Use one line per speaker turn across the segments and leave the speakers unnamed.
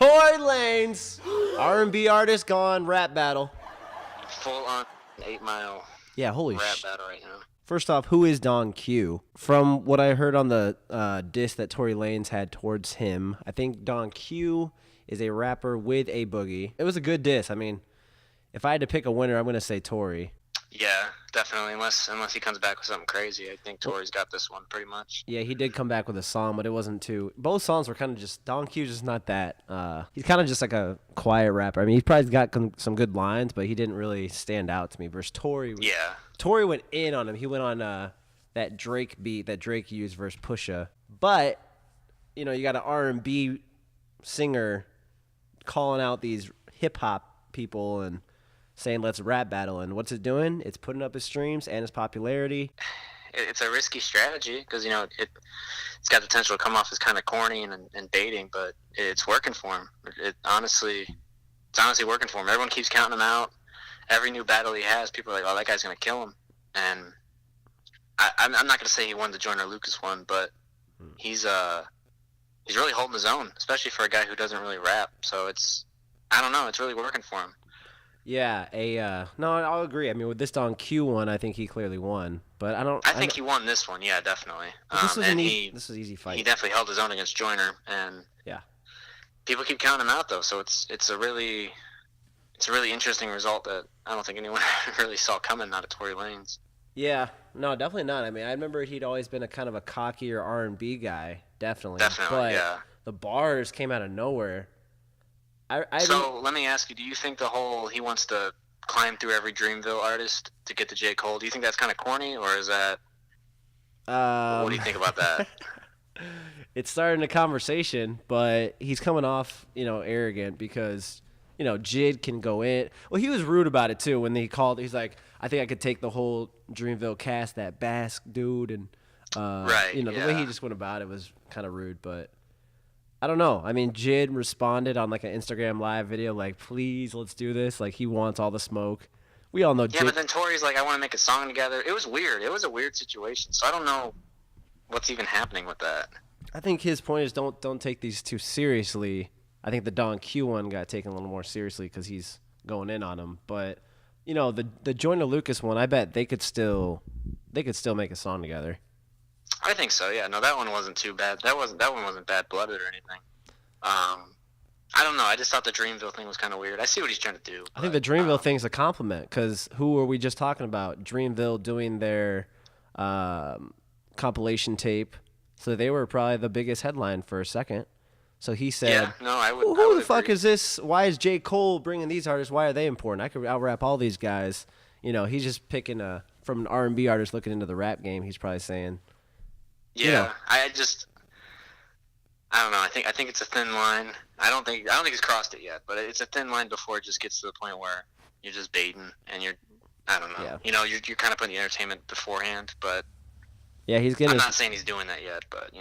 Tory Lanez, R&B artist gone rap battle.
Full on 8 Mile.
Yeah, holy
rap battle right now.
First off, who is Don Q? From what I heard on the diss that Tory Lanez had towards him, I think Don Q is a rapper with a Boogie. It was a good diss. I mean, if I had to pick a winner, I'm going to say Tory.
Yeah, definitely. Unless he comes back with something crazy, I think Tory's got this one pretty much.
Yeah, he did come back with a song, but it wasn't too. Both songs were kind of just. Don Q's just not that. He's kind of just like a quiet rapper. I mean, he's probably got some good lines, but he didn't really stand out to me. Versus Tory.
Yeah.
Tory went in on him. He went on that Drake beat that Drake used versus Pusha. But you know, you got an R&B singer calling out these hip hop people and saying let's rap battle, and what's it doing? It's putting up his streams and his popularity.
It's a risky strategy because, you know, it's got the potential to come off as kind of corny and baiting, but it's working for him. It's honestly working for him. Everyone keeps counting him out. Every new battle he has, people are like, oh, that guy's going to kill him. And I'm not going to say he won the Joyner Lucas one, but he's really holding his own, especially for a guy who doesn't really rap. So I don't know, it's really working for him.
Yeah, no, I'll agree. I mean, with this Don Q one, I think he clearly won. But
I think he won this one. Yeah, definitely.
This was an easy fight.
He definitely held his own against Joyner, and
yeah,
people keep counting him out though. So it's a really interesting result that I don't think anyone really saw coming out of Tory Lanez.
Yeah, no, definitely not. I mean, I remember he'd always been a kind of a cockier R&B guy, definitely.
Definitely, yeah.
The bars came out of nowhere.
So let me ask you: do you think he wants to climb through every Dreamville artist to get to J.Cole? Do you think that's kind of corny, or is that? What do you think about that?
It's starting a conversation, but he's coming off, arrogant because, Jid can go in. Well, he was rude about it too when he called. He's like, I think I could take the whole Dreamville cast, that Basque dude, and
right.
The way he just went about it was kind of rude, but. I don't know. I mean, Jid responded on like an Instagram live video like, please, let's do this. Like, he wants all the smoke. We all know Jid.
Yeah, but then Tory's like, I want to make a song together. It was weird. It was a weird situation. So I don't know what's even happening with that.
I think his point is don't take these too seriously. I think the Don Q one got taken a little more seriously because he's going in on him. But, the Joyner Lucas one, I bet they could still make a song together.
I think so. Yeah. No, that one wasn't too bad. That one wasn't bad-blooded or anything. I don't know. I just thought the Dreamville thing was kind of weird. I see what he's trying to do.
I think the Dreamville thing's a compliment because who were we just talking about? Dreamville doing their compilation tape, so they were probably the biggest headline for a second. So he said,
"Yeah, no, I would."
Who the fuck is this? Why is J.Cole bringing these artists? Why are they important? I could out-rap all these guys. He's just picking from an R&B artist looking into the rap game. He's probably saying.
Yeah, I don't know. I think it's a thin line. I don't think he's crossed it yet, but it's a thin line before it just gets to the point where you're just baiting and I don't know.
Yeah.
You're kind of putting the entertainment beforehand, but
yeah, I'm
not saying he's doing that yet, but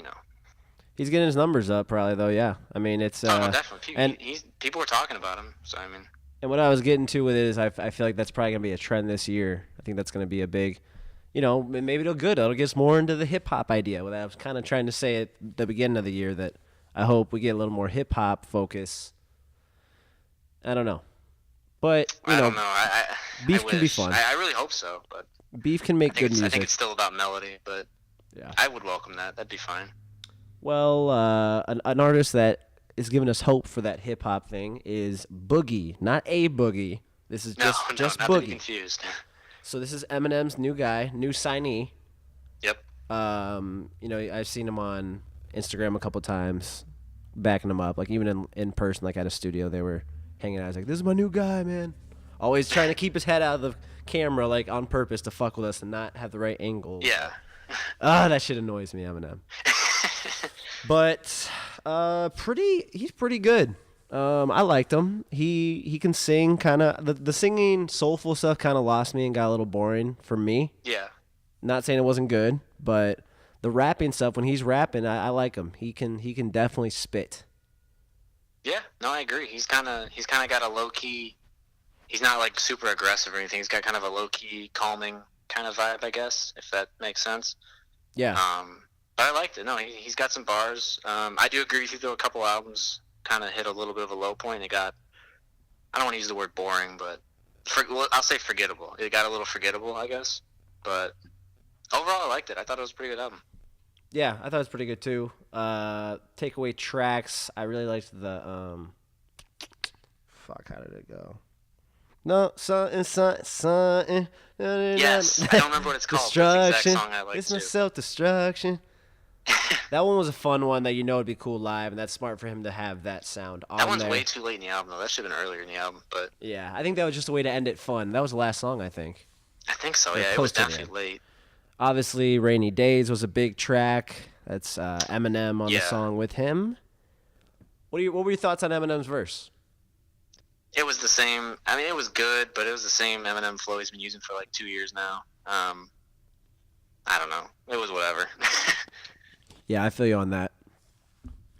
he's getting his numbers up probably though. Yeah, I mean it's
no, definitely. People were talking about him, so I mean.
And what I was getting to with it is I feel like that's probably gonna be a trend this year. I think that's gonna be a big. Maybe it'll get us more into the hip-hop idea. What I was kind of trying to say at the beginning of the year that I hope we get a little more hip-hop focus. I don't know. But,
I don't know.
Beef can be fun.
I really hope so. But
Beef can make good music.
I think it's still about melody, but
yeah,
I would welcome that. That'd be fine.
Well, an artist that is giving us hope for that hip-hop thing is Boogie. Not a Boogie. This is just
not
Boogie.
To be confused.
So this is Eminem's new guy, new signee.
Yep.
I've seen him on Instagram a couple times, backing him up. Like even in person, like at a studio, they were hanging out. I was like, "This is my new guy, man." Always trying to keep his head out of the camera, like on purpose to fuck with us and not have the right angle.
Yeah.
That shit annoys me, Eminem. But he's pretty good. I liked him. He can sing kind of. The singing soulful stuff kind of lost me and got a little boring for me.
Yeah.
Not saying it wasn't good, but the rapping stuff when he's rapping, I like him. He can definitely spit.
Yeah, no, I agree. He's kind of got a low key. He's not like super aggressive or anything. He's got kind of a low key, calming kind of vibe, I guess, if that makes sense.
Yeah.
But I liked it. No, he's got some bars. I do agree with you though. A couple albums kind of hit a little bit of a low point. It got, I don't want to use the word boring, but I'll say forgettable. It got a little forgettable, I guess. But overall, I liked it. I thought it was a pretty good album.
Yeah, I thought it was pretty good too. Takeaway tracks. I really liked the fuck, how did it go? No, something.
Yes, I don't remember what it's called.
Destruction.
It's the exact song I liked
It's
too.
my self-destruction. That one was a fun one that would be cool live, and that's smart for him to have that sound on there.
That one's way too late in the album, though. That should have been earlier in the album, but...
Yeah, I think that was just a way to end it fun. That was the last song, I think.
I think so, yeah. It was definitely late.
Obviously, Rainy Days was a big track. That's Eminem on the song with him. What were your thoughts on Eminem's verse?
It was the same. I mean, it was good, but it was the same Eminem flow he's been using for like 2 years now. I don't know. It was whatever.
Yeah, I feel you on that.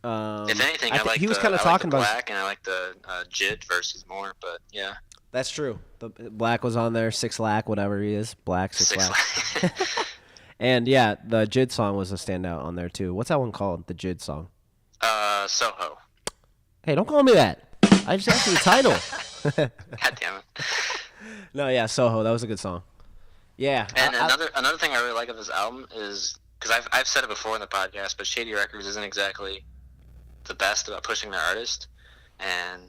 If anything, I like
he was kind of talking about
Black, and I like the Jid verses more. But yeah,
that's true. The Black was on there. 6 Lack, whatever he is, Black 6 Lack. And yeah, the Jid song was a standout on there too. What's that one called? The Jid song.
Soho.
Hey, don't call me that. I just asked you the title.
God damn it.
No, yeah, Soho. That was a good song. Yeah.
And another thing I really like of this album is, because I've said it before in the podcast, but Shady Records isn't exactly the best about pushing their artist, and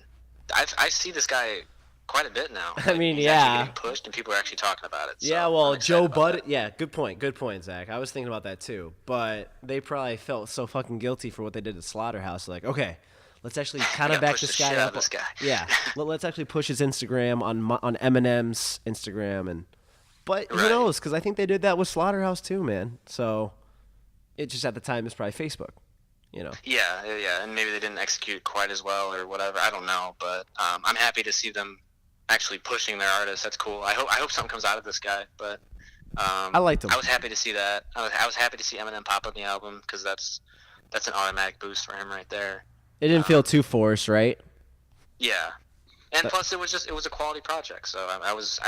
I see this guy quite a bit now.
I mean,
he's actually getting pushed, and people are actually talking about it. So
yeah, well, Joe Budden.
that.
Yeah, good point, Zach. I was thinking about that too, but they probably felt so fucking guilty for what they did to Slaughterhouse. Like, okay, let's actually kind of back this guy up. Yeah, let's actually push his Instagram on Eminem's Instagram, but who knows? Because I think they did that with Slaughterhouse too, man. So it just at the time is probably Facebook. You know.
Yeah, and maybe they didn't execute quite as well or whatever. I don't know, but I'm happy to see them actually pushing their artists. That's cool. I hope something comes out of this guy. But
I liked him.
I was happy to see that. I was happy to see Eminem pop on the album because that's an automatic boost for him right there.
It didn't feel too forced, right?
Yeah, and plus it was a quality project, so I was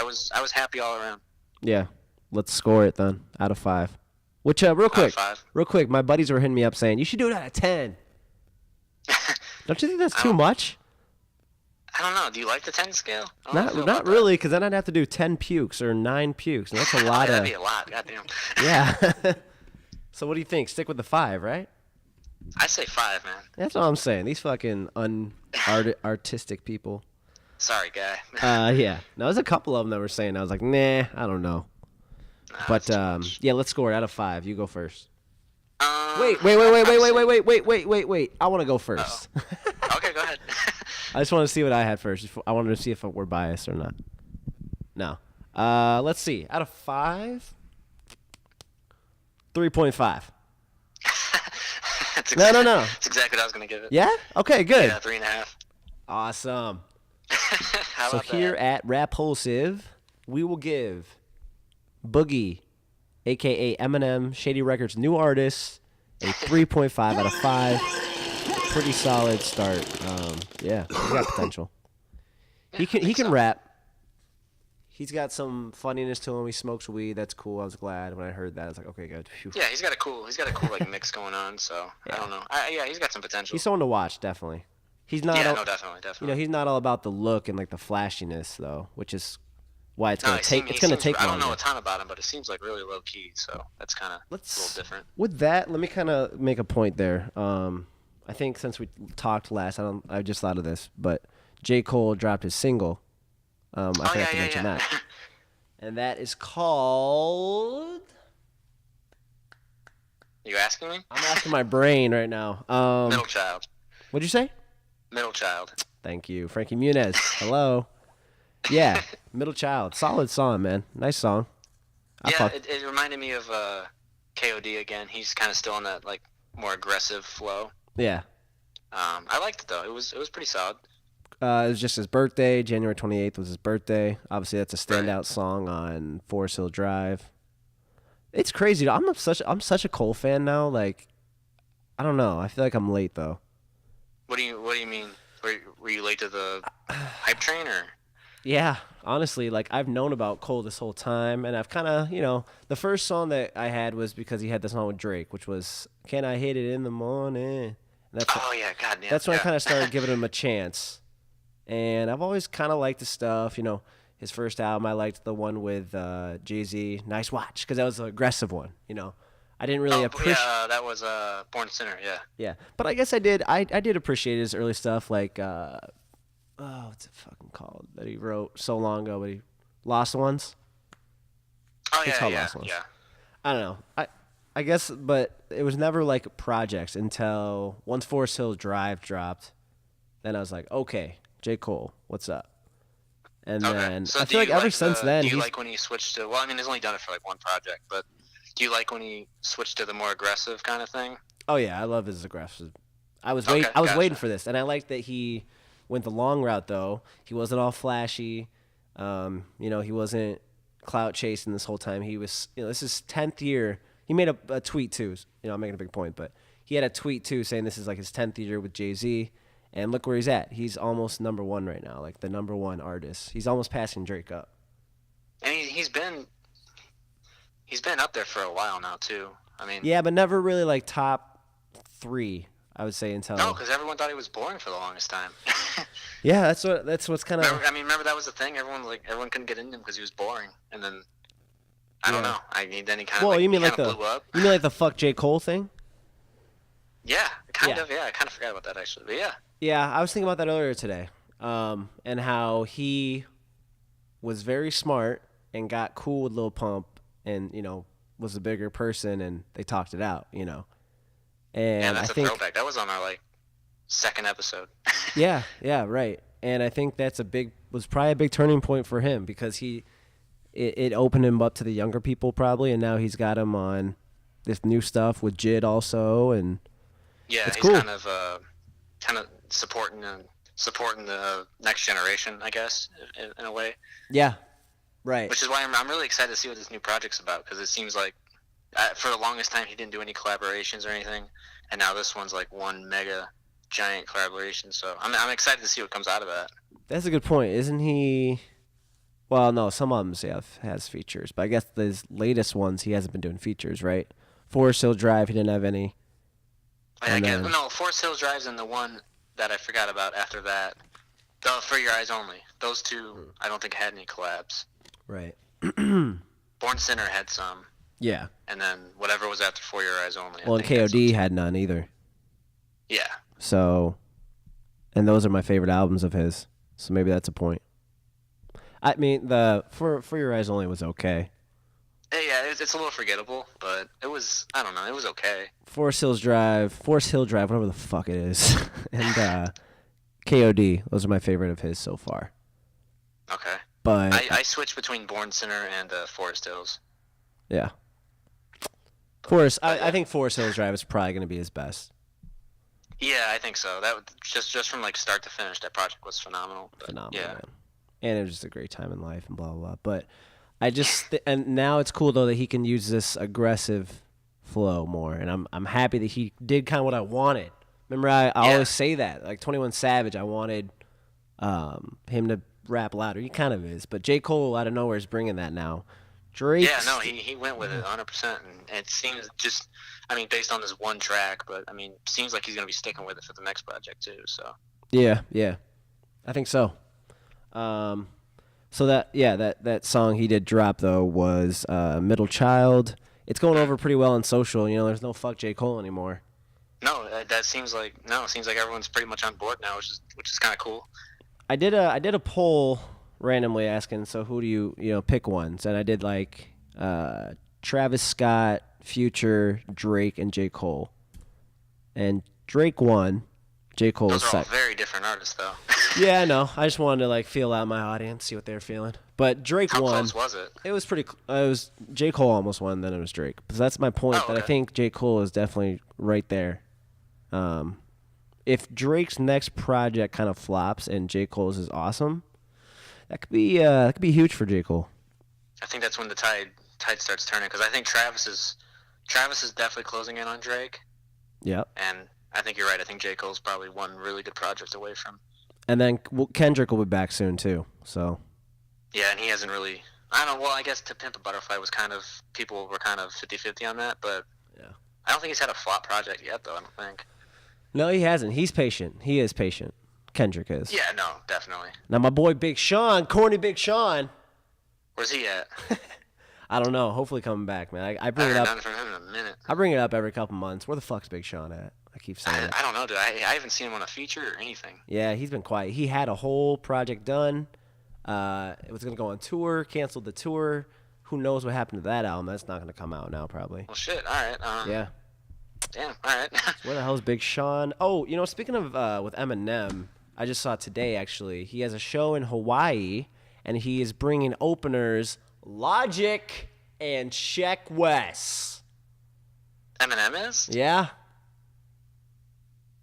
happy all around.
Yeah, let's score it then out of 5. Which real quick, my buddies were hitting me up saying you should do it out of 10. Don't you think that's too much?
I don't know. Do you like the 10 scale?
Not really, because then I'd have to do 10 pukes or 9 pukes, and that's a lot.
That'd be a lot. Goddamn.
Yeah. So what do you think? Stick with the 5, right?
I say 5, man.
That's all I'm saying. These fucking artistic people.
Sorry, guy.
Yeah. No, there's a couple of them that were saying. I was like, nah, I don't know.
Nah,
but yeah, let's score it out of 5. You go first. Wait. I want to go first.
Okay, go ahead.
I just want to see what I had first. I wanted to see if we're biased or not. No. Let's see. Out of 5, 3.5. No.
That's exactly what I was going to give it.
Yeah? Okay, good.
Yeah, 3.5.
Awesome.
How
so
about
here
that?
at Rapulsive, we will give Boogie, a.k.a. Eminem, Shady Records' new artist, a 3.5 out of 5. Pretty solid start. Yeah, he's got potential. He can rap. He's got some funniness to him. He smokes weed. That's cool. I was glad when I heard that. I was like, okay, good. Phew.
Yeah, he's got a cool like mix going on. So yeah. I don't know. Yeah, he's got some potential.
He's someone to watch, definitely. He's not.
Yeah, no, definitely.
You know, he's not all about the look and like the flashiness though, which is why it's gonna take. It's gonna take.
I don't know a ton about him, but it seems like really low key. So that's kind of a little different.
With that, let me kind of make a point there. I think since we talked last, I just thought of this, but J.Cole dropped his single. I forgot to mention that. And that is called...
You asking me?
I'm asking my brain right now.
Middle Child.
What'd you say?
Middle Child.
Thank you. Frankie Muniz. Hello. Yeah, Middle Child. Solid song, man. Nice song.
It reminded me of KOD again. He's kind of still on that like more aggressive flow.
Yeah.
I liked it though. It was pretty solid.
It was just his birthday. January 28th was his birthday. Obviously, that's a standout song on Forest Hill Drive. It's crazy. I'm such a Cole fan now. Like, I don't know. I feel like I'm late though.
What do you mean? Were you late to the hype train or?
Yeah, honestly, like I've known about Cole this whole time, and I've kind of, the first song that I had was because he had the song with Drake, which was "Can I Hit It in the Morning?"
Oh yeah, God damn.
That's when I kind of started giving him a chance. And I've always kind of liked the stuff, his first album. I liked the one with Jay-Z, Nice Watch, because that was an aggressive one. I didn't really appreciate.
Yeah, that was Born Sinner. Yeah.
Yeah, but I guess I did. I did appreciate his early stuff, like what's it fucking called that he wrote so long ago? But he Lost Ones.
Oh yeah,
Lost Ones.
yeah.
I don't know. I guess, but it was never like projects until once Forest Hills Drive dropped. Then I was like, okay, J. Cole, what's up? And then
so
I feel like ever since then,
do you like when he switched to? Well, I mean, he's only done it for like one project, but do you like when he switched to the more aggressive kind of thing?
Oh yeah, I love his aggressive. I was waiting for this, and I liked that he went the long route though. He wasn't all flashy. He wasn't clout chasing this whole time. He was, this is 10th year. He made a tweet too. I'm making a big point, but he had a tweet too saying this is like his 10th year with Jay-Z, and look where he's at. He's almost number one right now, like the number one artist. He's almost passing Drake up.
And he's been up there for a while now too. I mean,
yeah, but never really like top 3. I would say until
no, because everyone thought he was boring for the longest time.
Yeah, that's what's kind of.
Remember that was the thing. Everyone couldn't get into him because he was boring, and then I don't know. Then he kind of
you mean like
blew up.
You mean like the fuck J. Cole thing?
Yeah, kind of. Yeah, I kind of forgot about that actually, but yeah.
Yeah, I was thinking about that earlier today, and how he was very smart and got cool with Lil Pump, and was a bigger person, and they talked it out, And
yeah, that's
I think,
throwback. That was on our second episode.
yeah, right. And I think that's was probably a big turning point for him because it opened him up to the younger people probably, and now he's got him on this new stuff with Jid also, and
yeah,
it's
he's
cool.
kind of supporting the next generation, I guess, in a way.
Yeah, right.
Which is why I'm really excited to see what this new project's about, because it seems like for the longest time he didn't do any collaborations or anything, and now this one's like one mega giant collaboration. So I'm excited to see what comes out of that.
That's a good point, isn't he? Well, no, some of them has features, but I guess his latest ones he hasn't been doing features, right? Forest Hill Drive, he didn't have any.
No, Forest Hills Drive's and the one that I forgot about after that, the For Your Eyes Only. Those two, I don't think had any collabs.
Right.
Born Sinner had some.
Yeah.
And then whatever was after For Your Eyes Only.
Well, and KOD had none either.
Yeah.
So, and those are my favorite albums of his. So maybe that's a point. I mean, the For Your Eyes Only was okay.
Yeah, it's a little forgettable, but it was, I don't know, it was okay.
Forest Hill Drive, whatever the fuck it is, and KOD. Those are my favorite of his so far.
Okay.
But
I switched between Born Sinner and Forest Hills.
Yeah. I think Forest Hills Drive is probably going to be his best.
Yeah, I think so. That just from start to finish, that project was phenomenal.
Phenomenal, man. And it was just a great time in life and blah blah blah. But I just and now it's cool though that he can use this aggressive flow more, and I'm happy that he did kind of what I wanted. Remember, I always say that, like 21 Savage, I wanted him to rap louder. He kind of is, but J. Cole out of nowhere is bringing that now. Drake.
Yeah, no, he went with it 100%, and it seems just, based on this one track, but seems like he's gonna be sticking with it for the next project too. So.
Yeah, I think so. So that song he did drop though was Middle Child. It's going over pretty well on social. There's no fuck J. Cole anymore.
No, that seems like everyone's pretty much on board now, which is kind of cool.
I did a poll randomly asking, so who do you pick ones, and I did like Travis Scott, Future, Drake, and J. Cole, and Drake won. J. Cole was second.
Those are all very different artists, though.
Yeah, I know. I just wanted to feel out my audience, see what they were feeling. But Drake won.
How close was it?
It was pretty. It was J. Cole almost won, then it was Drake. So that's my point.
Oh, okay.
That I think J. Cole is definitely right there. If Drake's next project kind of flops and J. Cole's is awesome, that could be huge for J. Cole.
I think that's when the tide starts turning, because I think Travis is definitely closing in on Drake.
Yep.
And I think you're right. I think J. Cole's probably one really good project away from.
And then Kendrick will be back soon too. So.
Yeah, and he hasn't really. I don't know. Well, I guess To Pimp a Butterfly was people were kind of 50-50 on that, but
yeah,
I don't think he's had a flop project yet, though. I don't think.
No, he hasn't. He's patient. He is patient. Kendrick is.
Yeah, no, definitely.
Now my boy Big Sean, corny Big Sean.
Where's he at?
I don't know. Hopefully coming back, man. I
I
bring it
haven't
up.
done from him in a minute.
I bring it up every couple months. Where the fuck's Big Sean at? I keep saying it.
I don't know, dude. I haven't seen him on a feature or anything.
Yeah, he's been quiet. He had a whole project done. It was gonna go on tour. Canceled the tour. Who knows what happened to that album? That's not gonna come out now, probably.
Well, shit. All right.
Yeah.
Damn. All right.
Where the hell's Big Sean? Oh, speaking of with Eminem, I just saw today actually. He has a show in Hawaii, and he is bringing openers Logic and Sheck Wes.
Eminem is?
Yeah.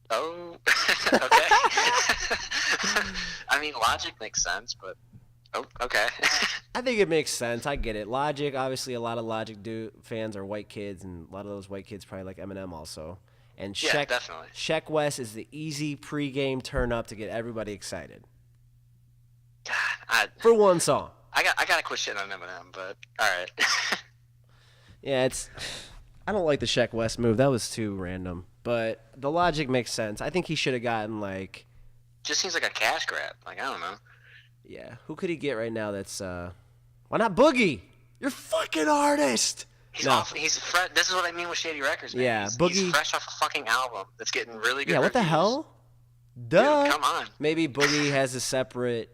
Oh. Okay. I mean, Logic makes sense, but okay.
I think it makes sense. I get it. Logic, obviously, a lot of Logic fans are white kids, and a lot of those white kids probably like Eminem also. And
Yeah, definitely.
Sheck Wes is the easy pregame turn up to get everybody excited
God,
for one song.
I gotta quit shitting on Eminem, but all right.
Yeah, I don't like the Sheck Wes move. That was too random. But the Logic makes sense. I think he should have gotten like.
Just seems like a cash grab. Like, I don't know.
Yeah, who could he get right now? That's why not Boogie? You're fucking artist.
He's
No.
off. He's fresh. This is what I mean with Shady Records, man.
Yeah,
he's
Boogie-
fresh off a fucking album that's getting really good.
Yeah, what the
reviews.
hell?
Dude,
Duh.
come on.
Maybe Boogie has a separate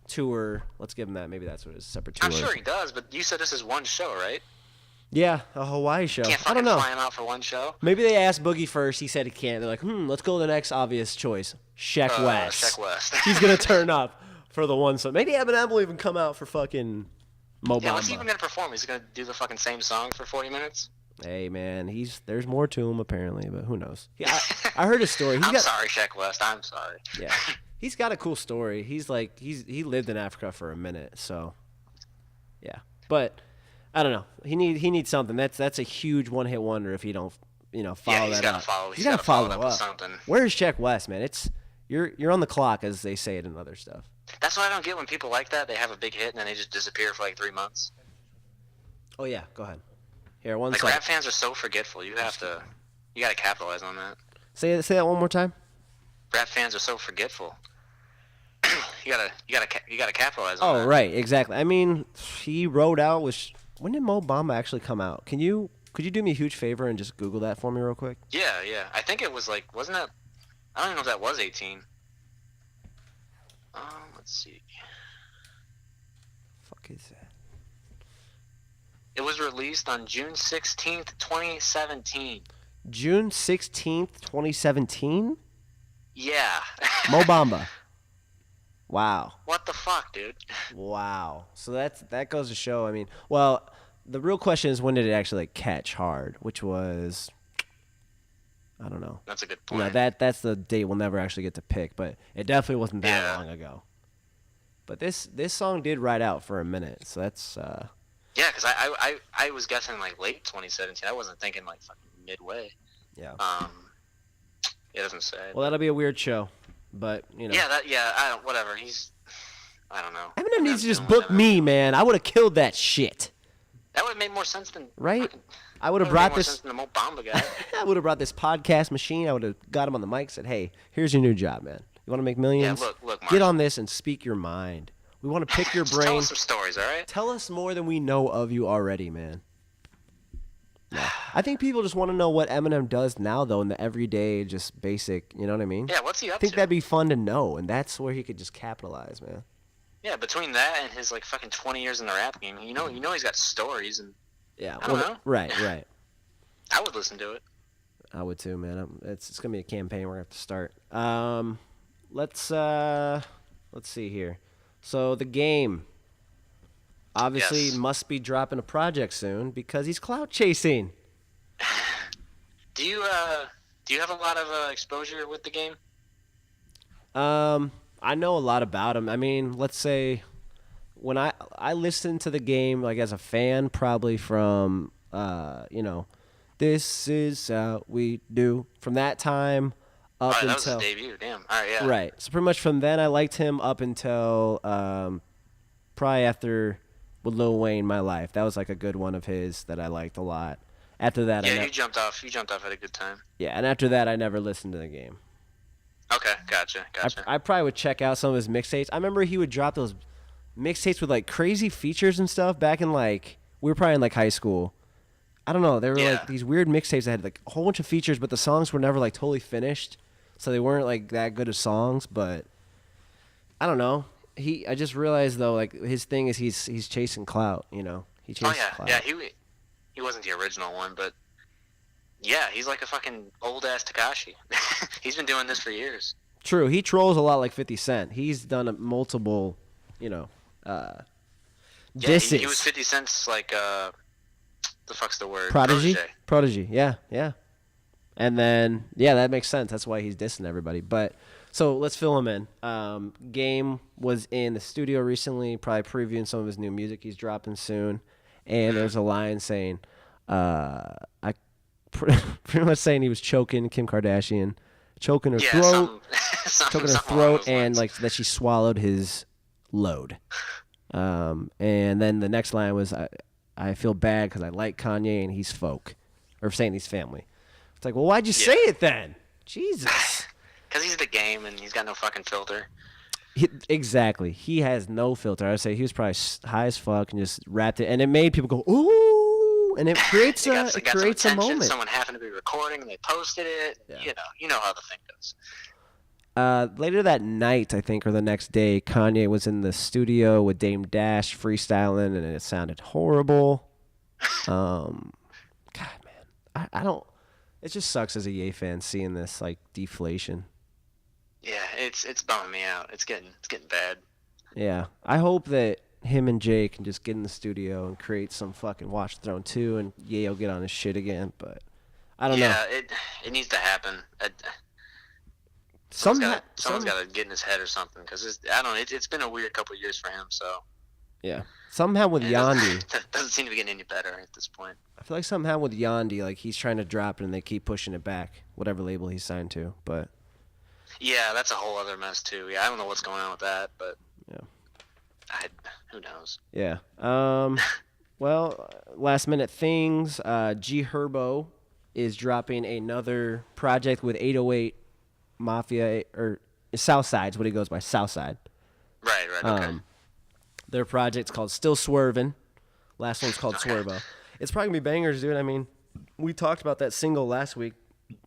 tour. Let's give him that. Maybe that's what it is. Separate tour.
I'm sure he does, but you said this is one show, right?
Yeah, a Hawaii show.
Can't
I don't
fucking
know.
fly him out for one show.
Maybe they asked Boogie first. He said he can't. They're like, let's go to the next obvious choice. Sheck West.
Sheck West.
He's gonna turn up for the one song. Maybe Eminem will even come out for fucking Mo
Yeah, what's he
Bamba.
even gonna perform? He's gonna do the fucking same song for 40 minutes?
Hey man, there's more to him apparently, but who knows? Yeah, I heard his story.
I'm sorry, Sheck West. I'm sorry.
Yeah, he's got a cool story. He lived in Africa for a minute, so yeah. But I don't know. He needs something. That's a huge one-hit wonder if he don't follow
he's
that
gotta
up.
follow.
He's gotta follow
up with something.
Where's Sheck West, man? You're on the clock, as they say it in other stuff.
That's what I don't get when people like that. They have a big hit and then they just disappear for like 3 months.
Oh yeah, go ahead. Here, one
Like,
second.
rap fans are so forgetful. You gotta capitalize on that.
Say that one more time.
Rap fans are so forgetful. you gotta capitalize on
Oh
that.
right, exactly. I mean, he wrote out with. When did Mo Bamba actually come out? Could you do me a huge favor and just Google that for me real quick?
Yeah. I think it was like, wasn't that? I don't even know if that was 18. Let's see.
Fuck is that?
It was released on June 16th, 2017.
June 16th, 2017?
Yeah.
Mo Bamba. Wow.
What the fuck, dude?
Wow. So that goes to show, I mean, well, the real question is when did it actually catch hard, which was I don't know.
That's a good point.
That's the date we'll never actually get to pick, but it definitely wasn't that
Yeah.
long ago. But this song did ride out for a minute, so that's
Yeah, because I was guessing like late 2017. I wasn't thinking like fucking midway.
yeah.
It doesn't say.
Well, that'll be a weird show, but
Yeah, whatever. I don't know.
Eminem needs to just
doing
book
whatever.
me, man. I would have killed that shit.
That would have made more sense than
Right?
fucking-
I would have
that would've
brought
made more
this.
sense than the Mo Bamba guy.
I would have brought this podcast machine. I would have got him on the mic, said, "Hey, here's your new job, man. You want to make millions?
look,
Get
Mark.
on this and speak your mind. We want to pick your
Just tell
brain.
us some stories, all right?
Tell us more than we know of you already, man." No. I think people just want to know what Eminem does now, though, in the everyday, just basic. You know what I mean?
Yeah, what's he
I
up
think
to?
that'd be fun to know, and that's where he could just capitalize, man.
Yeah, between that and his like fucking 20 years in the rap game, you know he's got stories, and
Yeah.
I don't know.
Right.
I would listen to it.
I would too, man. It's gonna be a campaign we're gonna have to start. Let's see here. So the game obviously
Yes.
must be dropping a project soon because he's clout chasing.
Do you have a lot of exposure with the game?
I know a lot about him. I mean, let's say when I listened to the game like as a fan, probably from this is how we do from that time up
That was
until
his debut. Damn. All right, yeah.
right. So pretty much from then I liked him up until probably after with Lil Wayne, My Life. That was like a good one of his that I liked a lot. After that,
yeah, you jumped off. You jumped off at a good time.
Yeah, and after that, I never listened to the game.
Okay, gotcha.
I probably would check out some of his mixtapes. I remember he would drop those mixtapes with like crazy features and stuff back in like we were probably in like high school. I don't know. They were like these weird mixtapes that had like a whole bunch of features, but the songs were never like totally finished, so they weren't like that good of songs. But I don't know. I just realized though, like his thing is he's chasing clout. You know, he chases clout.
Yeah. He wasn't the original one, but yeah, he's like a fucking old ass Tekashi. He's been doing this for years.
True. He trolls a lot like 50 Cent. He's done multiple, you know, disses.
He was 50 Cent's like the fuck's the word?
Prodigy. Yeah. And then that makes sense. That's why he's dissing everybody. But so let's fill him in. Game was in the studio recently, probably previewing some of his new music he's dropping soon. And there's a line saying, pretty much saying he was choking Kim Kardashian, choking her throat, and like that she swallowed his load. And then the next line was, I feel bad because I like Kanye and he's folk, or saying he's family. It's like, well, why'd you say it then? Jesus.
Because he's the game and he's got no fucking filter.
Exactly. He has no filter. I would say he was probably high as fuck and just rapped it, and it made people go, ooh, and it creates a moment.
Someone happened to be recording and they posted it. Yeah. You know how the thing goes.
Later that night, I think, or the next day, Kanye was in the studio with Dame Dash freestyling, and it sounded horrible. God, man, I don't. It just sucks as a Ye fan seeing this like deflation.
Yeah, it's bumming me out. It's getting bad.
Yeah, I hope that him and Jay can just get in the studio and create some fucking Watch the Throne 2, and Ye will get on his shit again. But I don't know.
Yeah, it needs to happen. Someone's got to get in his head or something, because I don't know. It's been a weird couple of years for him. So
yeah, somehow with Yandi
doesn't seem to be getting any better at this point.
I feel like somehow with Yandi, like he's trying to drop it and they keep pushing it back, whatever label he's signed to. But
yeah, that's a whole other mess too. Yeah, I don't know what's going on with that, but yeah, who knows?
Yeah. Well, last minute things. G Herbo is dropping another project with 808 Mafia, or Southside's what he goes by, Southside.
Right. Okay.
Their project's called Still Swervin'. Last one's called Swervo. It's probably gonna be bangers, dude. I mean, we talked about that single last week.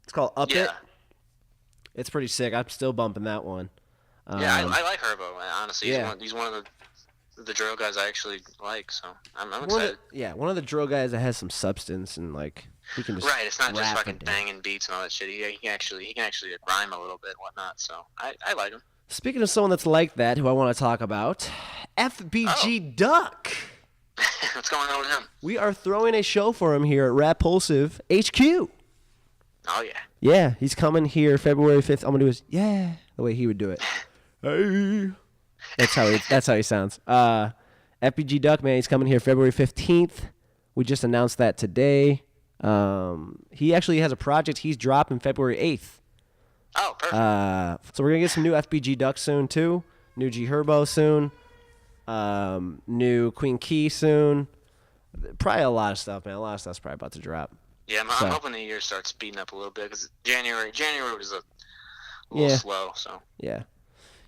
It's called Up It. It's pretty sick. I'm still bumping that one.
Yeah, I like Herbo. Honestly, he's one of the drill guys I actually like. So I'm excited.
One of the drill guys that has some substance and like he can just
it's not just fucking banging beats and all that shit. He can actually rhyme a little bit and whatnot. So I like him.
Speaking of someone that's like that, who I want to talk about, FBG Duck.
What's going on with him?
We are throwing a show for him here at Rapulsive HQ.
Oh, yeah.
Yeah, he's coming here February 5th. I'm going to do his, the way he would do it. Hey. That's how he sounds. FBG Duck, man, he's coming here February 15th. We just announced that today. He actually has a project he's dropping February 8th.
Oh, perfect.
So we're going to get some new FBG Duck soon, too. New G Herbo soon. New Queen Key soon. Probably a lot of stuff, man. A lot of stuff's probably about to drop.
Yeah, I'm hoping the year starts speeding up a little bit, because January was a little slow. So
yeah.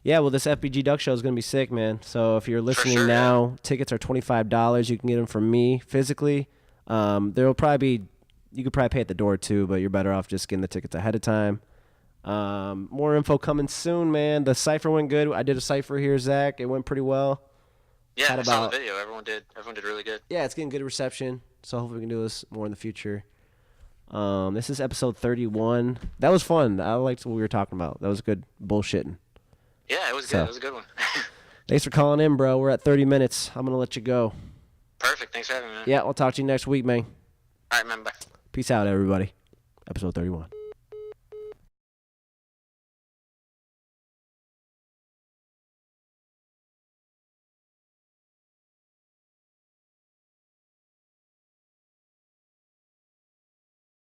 Well, this FBG Duck show is gonna be sick, man. So if you're listening now, tickets are $25. You can get them from me physically. There'll probably be, you could probably pay at the door too, but you're better off just getting the tickets ahead of time. More info coming soon, man. The cipher went good. I did a cipher here, Zach. It went pretty well.
Yeah, I saw the video. Everyone did really good.
Yeah, it's getting good reception. So hopefully we can do this more in the future. This is episode 31. That was fun. I liked what we were talking about. That was good bullshitting.
Yeah, it was good. It was a good one.
Thanks for calling in, bro. We're at 30 minutes. I'm going to let you go.
Perfect. Thanks for having me, man.
Yeah, I'll talk to you next week, man.
All right, man. Bye.
Peace out, everybody. Episode 31.